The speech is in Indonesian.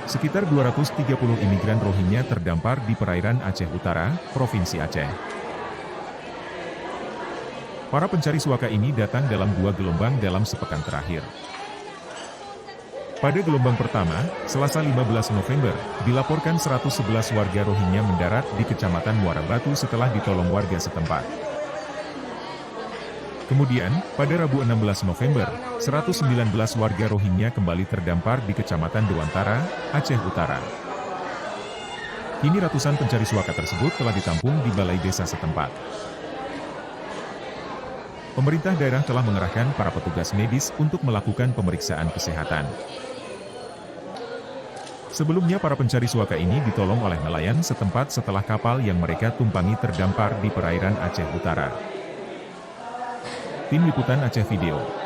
Sekitar 230 imigran Rohingya terdampar di perairan Aceh Utara, Provinsi Aceh. Para pencari suaka ini datang dalam 2 gelombang dalam sepekan terakhir. Pada gelombang pertama, Selasa 15 November, dilaporkan 111 warga Rohingya mendarat di Kecamatan Muara Batu setelah ditolong warga setempat. Kemudian, pada Rabu 16 November, 119 warga Rohingya kembali terdampar di Kecamatan Dewantara, Aceh Utara. Kini ratusan pencari suaka tersebut telah ditampung di balai desa setempat. Pemerintah daerah telah mengerahkan para petugas medis untuk melakukan pemeriksaan kesehatan. Sebelumnya para pencari suaka ini ditolong oleh nelayan setempat setelah kapal yang mereka tumpangi terdampar di perairan Aceh Utara. Tim Liputan Aceh Video.